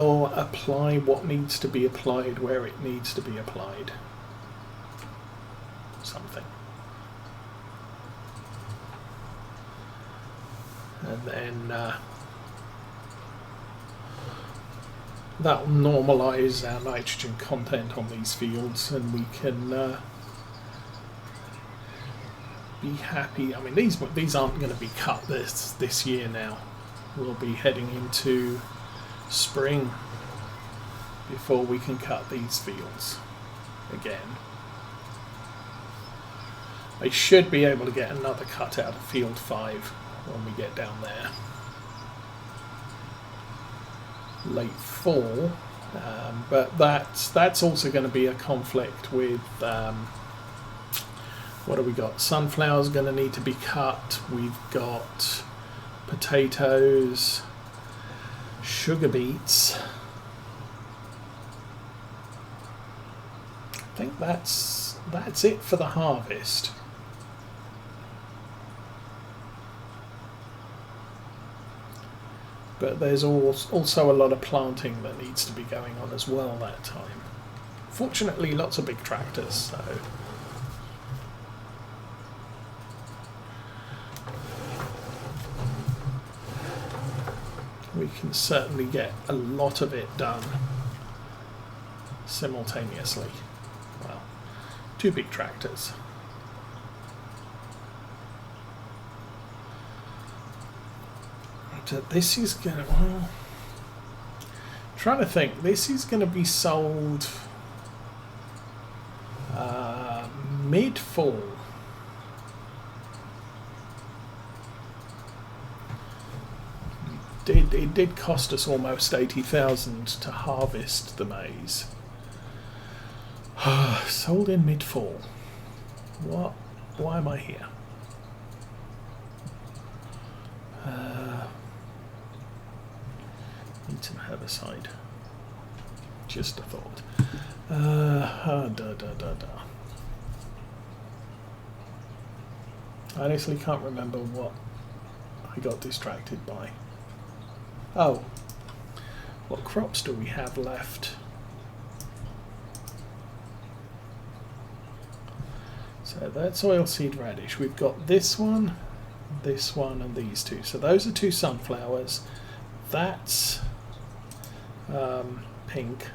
Or apply what needs to be applied where it needs to be applied. Something. And then that'll normalise our nitrogen content on these fields, and we can be happy. I mean, these aren't going to be cut this year now. We'll be heading into spring before we can cut these fields again. I should be able to get another cut out of field 5 when we get down there. Late fall, but that's also going to be a conflict with what have we got? Sunflowers going to need to be cut. We've got potatoes, sugar beets. I think that's it for the harvest. But there's also a lot of planting that needs to be going on as well that time. Fortunately, lots of big tractors, so we can certainly get a lot of it done simultaneously. Well, 2 big tractors. This is gonna, well, trying to think, this is going to be sold mid-fall. It did cost us almost 80,000 to harvest the maize. Sold in mid-fall. What? Why am I here? Need some herbicide. Just a thought. I honestly can't remember what I got distracted by. Oh, what crops do we have left? So that's oilseed radish. We've got this one, and these 2. So those are 2 sunflowers. That's pink.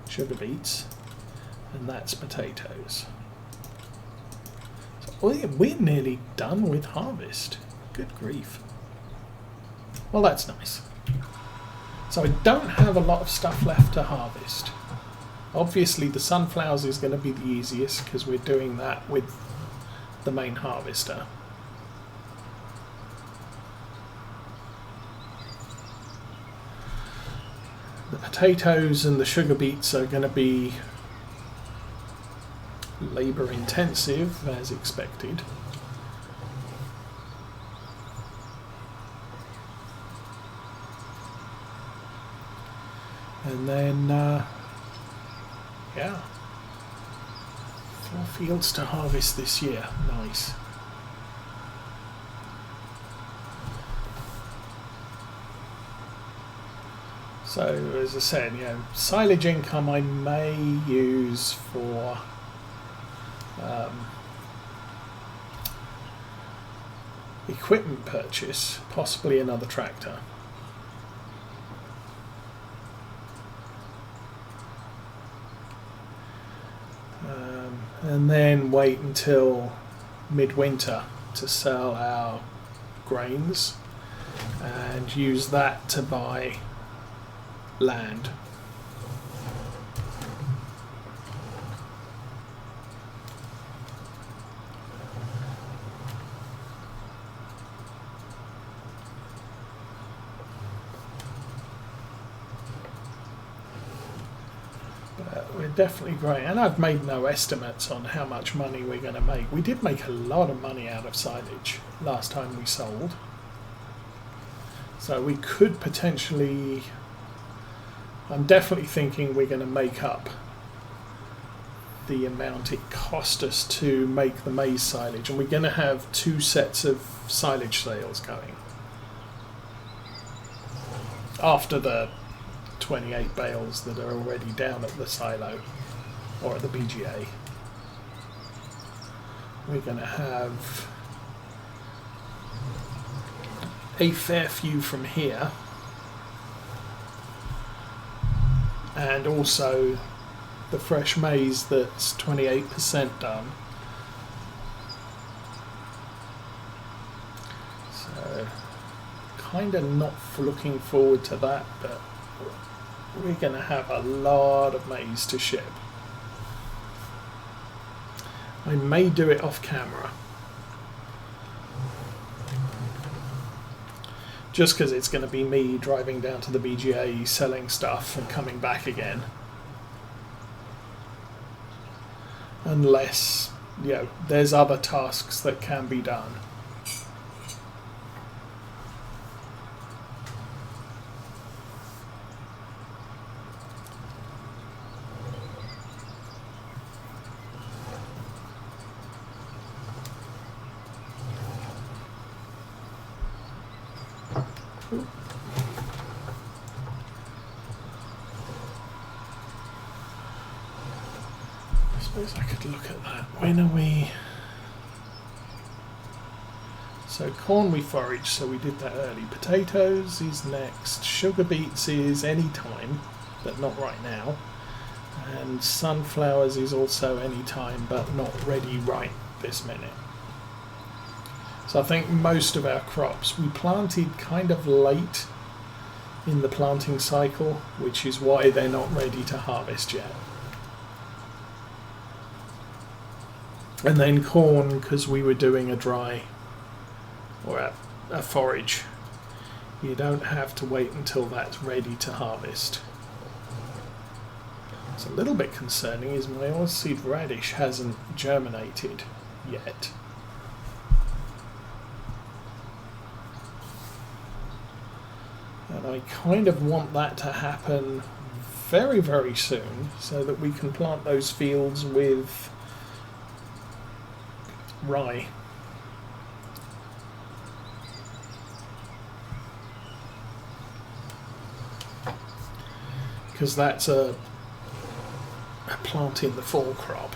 Sugar beets. And that's potatoes. So we're nearly done with harvest. Good grief. Well, that's nice. So I don't have a lot of stuff left to harvest. Obviously the sunflowers is going to be the easiest because we're doing that with the main harvester. The potatoes and the sugar beets are going to be labour intensive as expected. And then yeah, 4 fields to harvest this year. Nice. So as I said, you know, silage income I may use for equipment purchase, possibly another tractor. And then wait until midwinter to sell our grains and use that to buy land. We're definitely growing, and I've made no estimates on how much money we're going to make. We did make a lot of money out of silage last time we sold, so we could potentially, I'm definitely thinking we're going to make up the amount it cost us to make the maize silage, and we're going to have 2 sets of silage sales going. after the 28 bales that are already down at the silo or at the BGA. We're going to have a fair few from here, and also the fresh maize that's 28% done. So kind of not looking forward to that, but we're going to have a lot of maize to ship. I may do it off camera, just because it's going to be me driving down to the BGA, selling stuff and coming back again. Unless, you know, there's other tasks that can be done. I suppose I could look at that. When are we? So corn we forage, so we did that early. Potatoes is next. Sugar beets is any time, but not right now. And sunflowers is also any time, but not ready right this minute. So I think most of our crops we planted kind of late in the planting cycle, which is why they're not ready to harvest yet. And then corn, because we were doing a dry or a forage, you don't have to wait until that's ready to harvest. What's a little bit concerning is my oilseed radish hasn't germinated yet. And I kind of want that to happen very, very soon so that we can plant those fields with rye. Because that's a plant in the fall crop.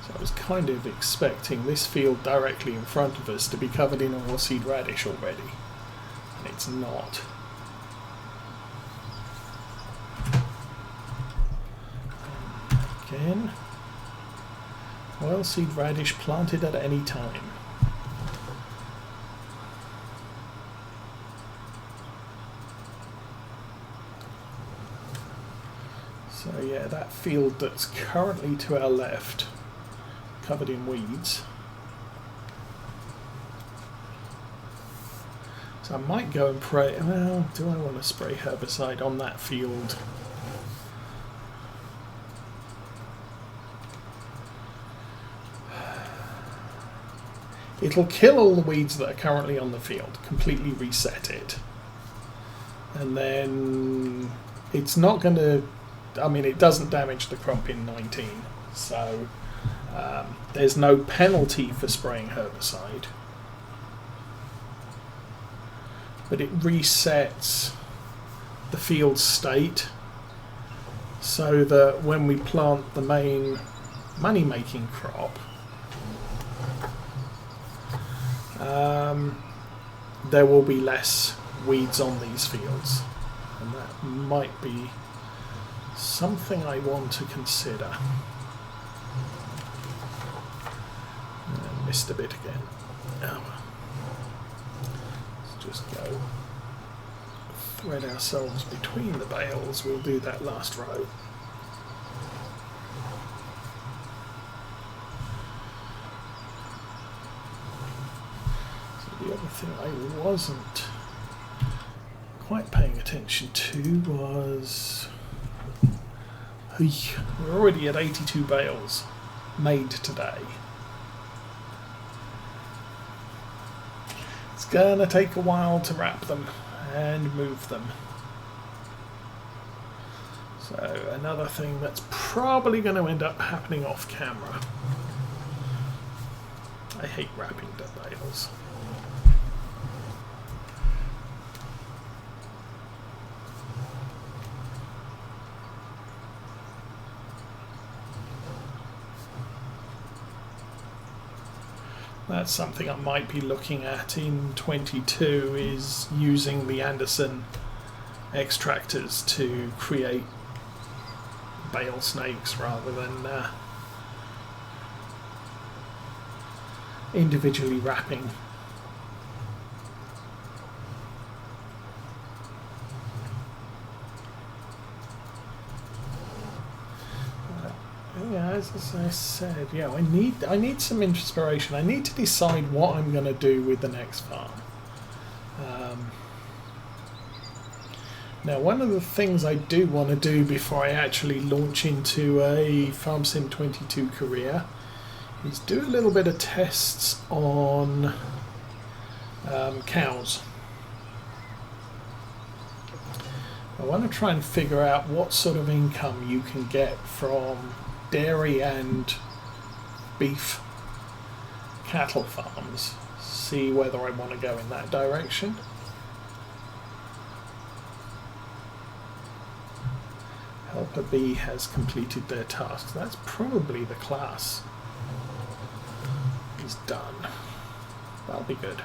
So I was kind of expecting this field directly in front of us to be covered in oilseed radish already, and it's not. Again, oilseed radish planted at any time. So yeah, that field that's currently to our left, covered in weeds. So I might go and spray. Well, do I want to spray herbicide on that field? It'll kill all the weeds that are currently on the field, completely reset it. And then it's not going to, I mean, it doesn't damage the crop in 19, so there's no penalty for spraying herbicide. But it resets the field state so that when we plant the main money-making crop, there will be less weeds on these fields, and that might be something I want to consider. Missed a bit again. Oh well. Let's just go thread ourselves between the bales. We'll do that last row. The other thing I wasn't quite paying attention to was we're already at 82 bales made today. It's gonna take a while to wrap them and move them. So another thing that's probably going to end up happening off camera. I hate wrapping the bales. That's something I might be looking at in 22, is using the Anderson extractors to create bale snakes rather than individually wrapping. Yeah, as I said, yeah, I need some inspiration. I need to decide what I'm going to do with the next farm. Now, one of the things I do want to do before I actually launch into a Farm Sim 22 career is do a little bit of tests on cows. I want to try and figure out what sort of income you can get from dairy and beef cattle farms. See whether I want to go in that direction. Helper B has completed their task. That's probably the class is done. That'll be good.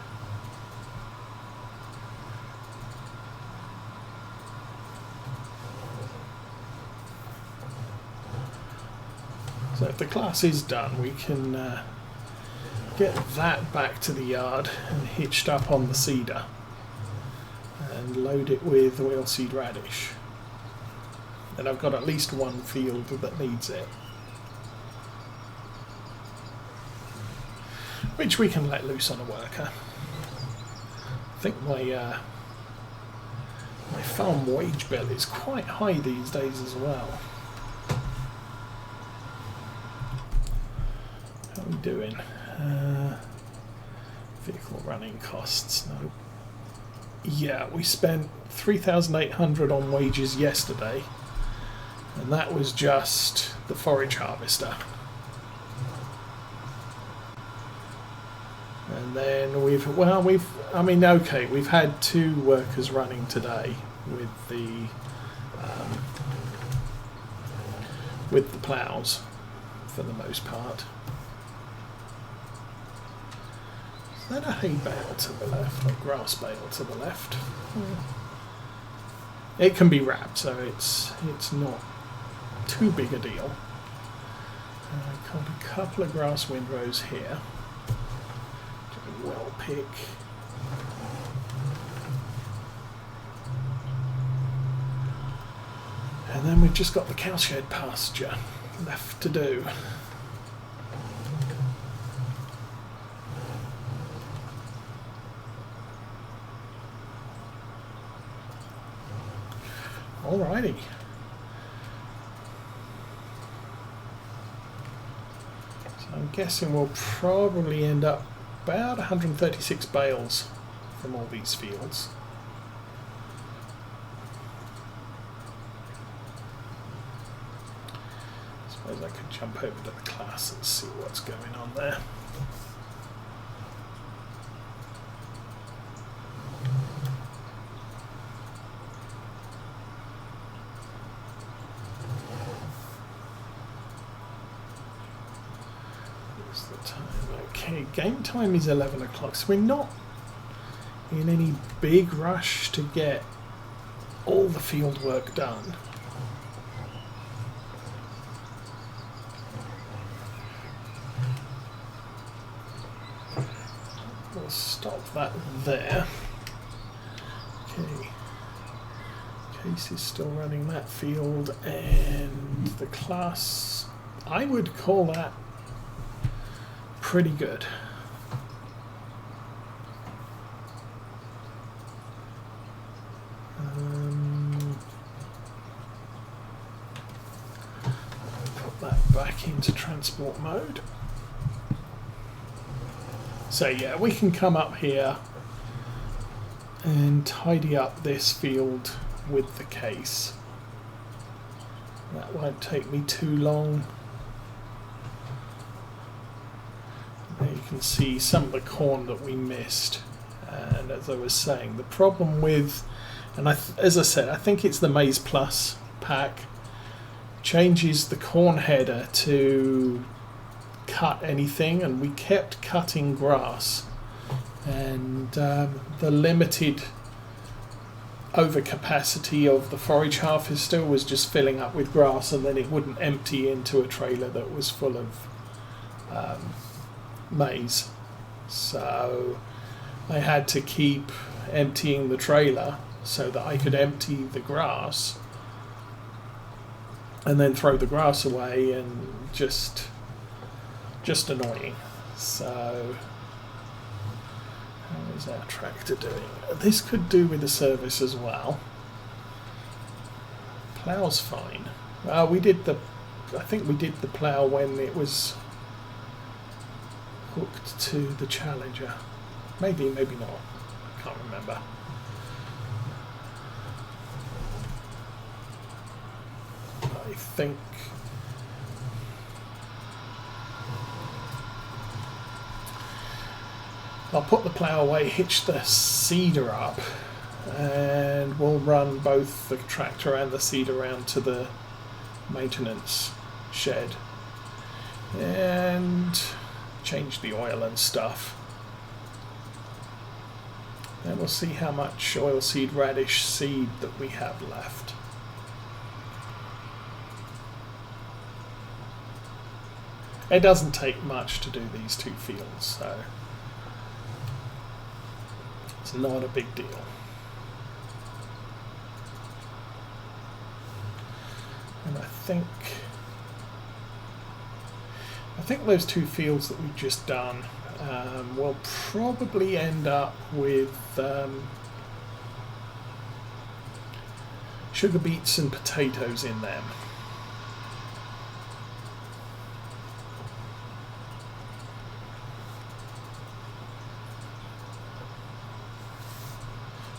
So if the class is done, we can get that back to the yard and hitched up on the seeder and load it with oilseed radish. Then I've got at least one field that needs it, which we can let loose on a worker. I think my farm wage bill is quite high these days as well. How are we doing? Vehicle running costs, no. Yeah, we spent 3,800 on wages yesterday, and that was just the forage harvester. And then we've had 2 workers running today with the plows for the most part. Is that a hay bale to the left or grass bale to the left? It can be wrapped, so it's not too big a deal. I've got a couple of grass windrows here. Well pick. And then we've just got the cowshed pasture left to do. Alrighty. So I'm guessing we'll probably end up about 136 bales from all these fields. I suppose I could jump over to the class and see what's going on there. Okay, game time is 11 o'clock, so we're not in any big rush to get all the field work done. We'll stop that there. Okay, Case is still running that field, and the class, I would call that pretty good. Put that back into transport mode. So yeah, we can come up here and tidy up this field with the case. That won't take me too long. There you can see some of the corn that we missed, and as I was saying, the problem with, and as I said, I think it's the Maize Plus pack, changes the corn header to cut anything, and we kept cutting grass, and the limited overcapacity of the forage harvester was just filling up with grass, and then it wouldn't empty into a trailer that was full of maize. So I had to keep emptying the trailer so that I could empty the grass and then throw the grass away, and just annoying. So how is our tractor doing? This could do with a service as well. Plough's fine. I think we did the plough when it was hooked to the Challenger. Maybe not. I can't remember. I think I'll put the plough away, hitch the seeder up, and we'll run both the tractor and the seeder around to the maintenance shed and change the oil and stuff. And we'll see how much oilseed radish seed that we have left. It doesn't take much to do these two fields, so it's not a big deal. And I think those two fields that we've just done will probably end up with sugar beets and potatoes in them.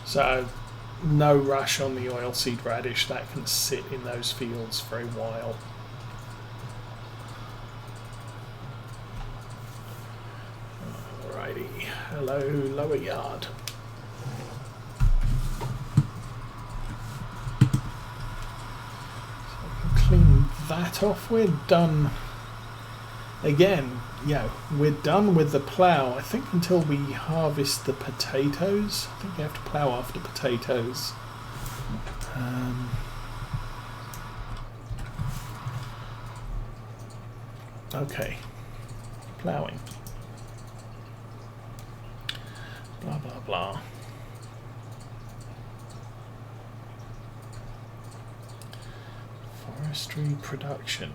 So no rush on the oilseed radish, that can sit in those fields for a while. Alrighty, hello lower yard. So I can clean that off. We're done. Again, we're done with the plough, I think, until we harvest the potatoes. I think you have to plough after potatoes. Okay, ploughing. Blah, blah, blah. Forestry production.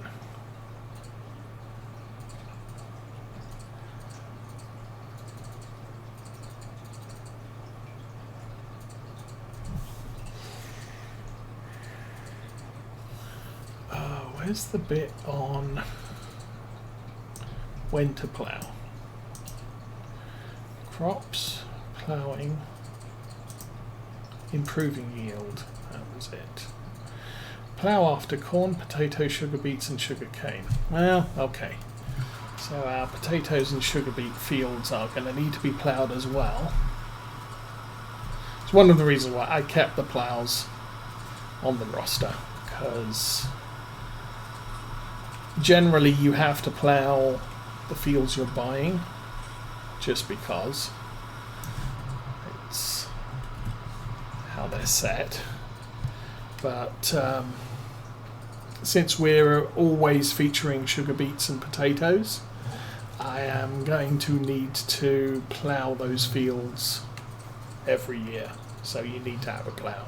Where's the bit on when to plough? Crops, ploughing, improving yield. That was it. Plough after corn, potato, sugar beets and sugar cane. Well, okay. So our potatoes and sugar beet fields are going to need to be ploughed as well. It's one of the reasons why I kept the ploughs on the roster, because generally you have to plough the fields you're buying, just because it's how they're set. But since we're always featuring sugar beets and potatoes, I am going to need to plough those fields every year, so you need to have a plough.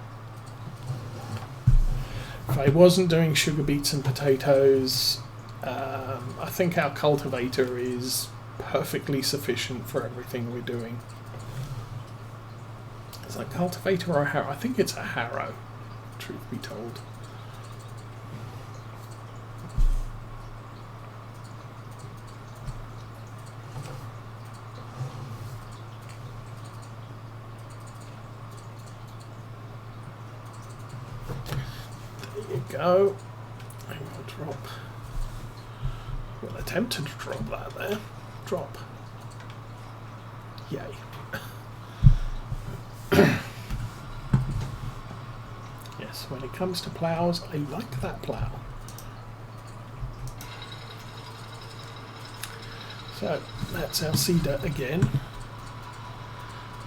If I wasn't doing sugar beets and potatoes, I think our cultivator is perfectly sufficient for everything we're doing. Is that a cultivator or a harrow? I think it's a harrow, truth be told. There you go. I will drop. We'll attempt to drop that there. Drop. Yay. Yes, when it comes to ploughs, I like that plough. So that's our seeder again.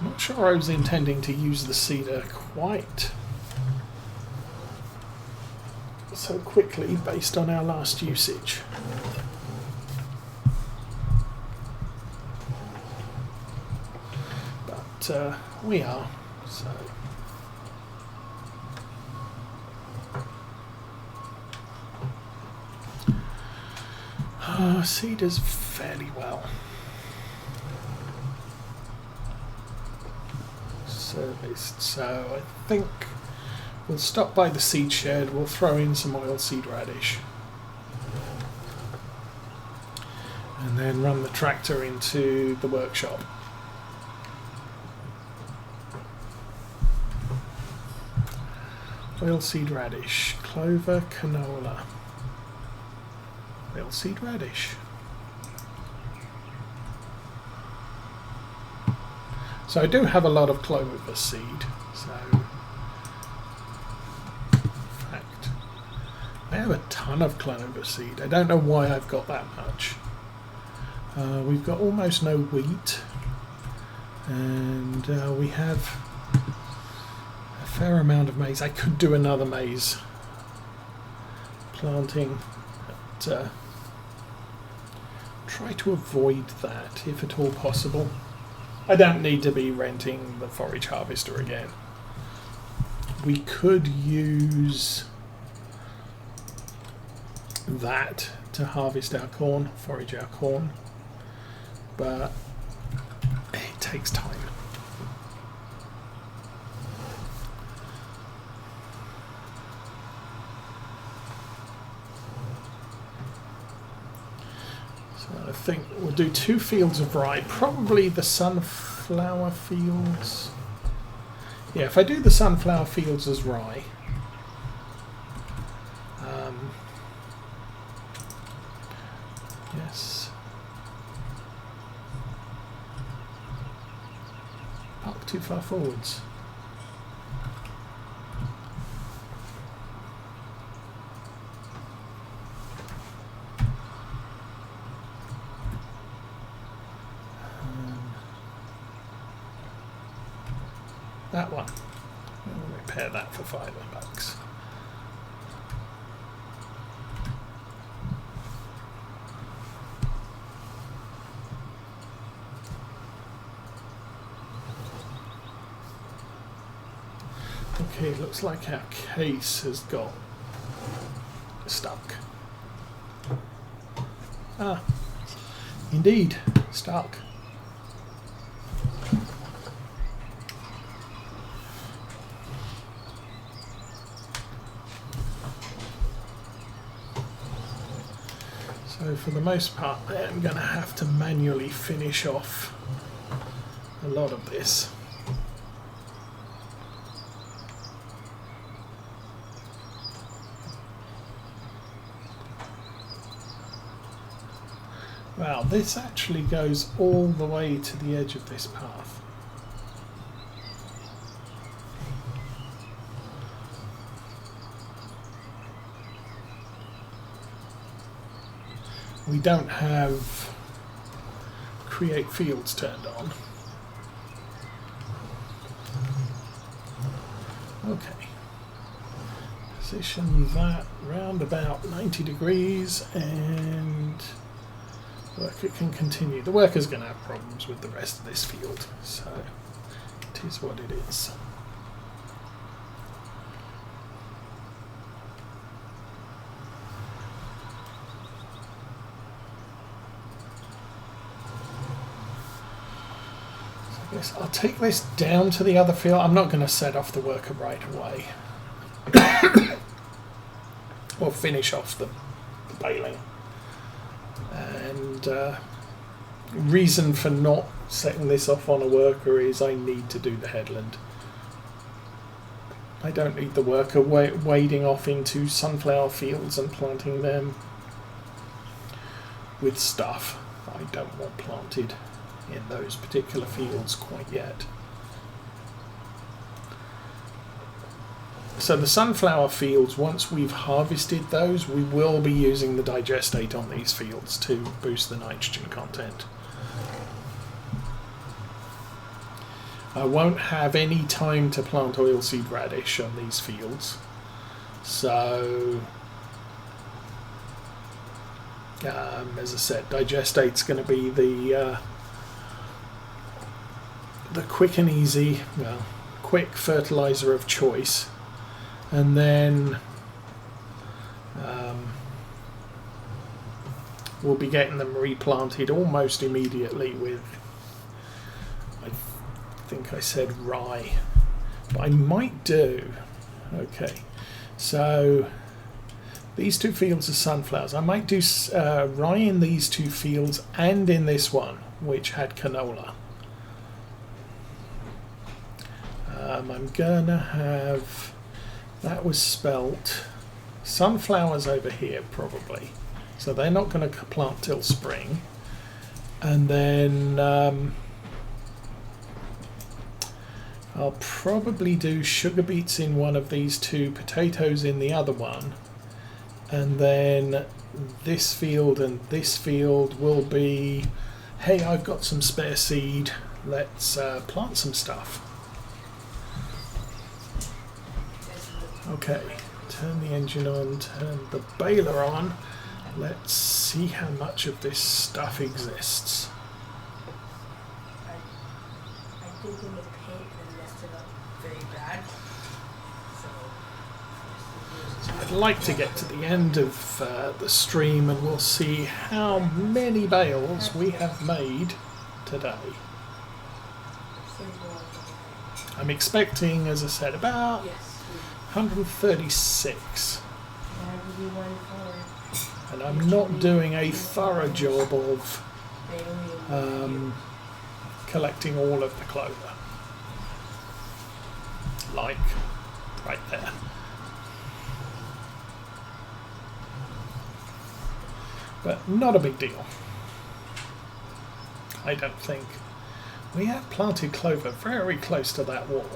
I'm not sure I was intending to use the seeder quite so quickly based on our last usage. But we are, so. Seeders fairly well. Serviced, so I think we'll stop by the seed shed, we'll throw in some oilseed radish and then run the tractor into the workshop. Oilseed radish, clover, canola, oilseed radish. So I do have a lot of clover seed, so in fact I have a ton of clover seed. I don't know why I've got that much. We've got almost no wheat, and we have a fair amount of maize. I could do another maize planting, but try to avoid that if at all possible. I don't need to be renting the forage harvester again. We could use that to harvest our corn, forage our corn, but it takes time. I think we'll do 2 fields of rye, probably the sunflower fields. Yeah, if I do the sunflower fields as rye, yes, park too far forwards. That one. We'll repair that for $5. Okay, looks like our case has got stuck. Ah, indeed, stuck. So for the most part, I'm going to have to manually finish off a lot of this. Wow, this actually goes all the way to the edge of this path. We don't have create fields turned on. Okay. Position that round about 90 degrees and worker can continue. The worker's going to have problems with the rest of this field, so it is what it is. I'll take this down to the other field. I'm not going to set off the worker right away. Or finish off the baling. And reason for not setting this off on a worker is I need to do the headland. I don't need the worker wading off into sunflower fields and planting them with stuff I don't want planted in those particular fields quite yet. So the sunflower fields, once we've harvested those, we will be using the digestate on these fields to boost the nitrogen content. I won't have any time to plant oilseed radish on these fields, so as I said, digestate's going to be the quick and easy, well, quick fertilizer of choice, and then we'll be getting them replanted almost immediately with, I think I said rye, but I might do, okay, so these two fields are sunflowers. I might do rye in these two fields and in this one, which had canola. I'm gonna have, that was spelt, sunflowers over here probably, so they're not going to plant till spring, and then I'll probably do sugar beets in one of these two, potatoes in the other one, and then this field and this field will be, hey, I've got some spare seed, let's plant some stuff. Okay, turn the engine on, turn the baler on, let's see how much of this stuff exists. I think in the paint and messed it up very bad. So I'd like to get to the end of the stream and we'll see how many bales we have made today. I'm expecting, as I said, about 136. And I'm not doing a thorough job of collecting all of the clover. Like right there. But not a big deal. I don't think. We have planted clover very close to that wall.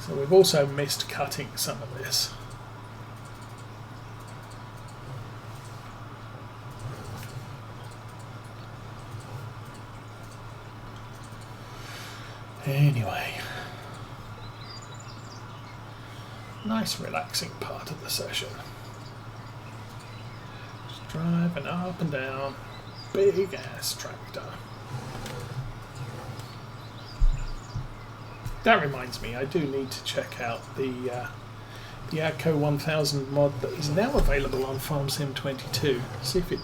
So we've also missed cutting some of this. Anyway, nice relaxing part of the session. Just driving up and down, big ass tractor. That reminds me, I do need to check out the Ep111f mod that is now available on FarmSim 22. See if it does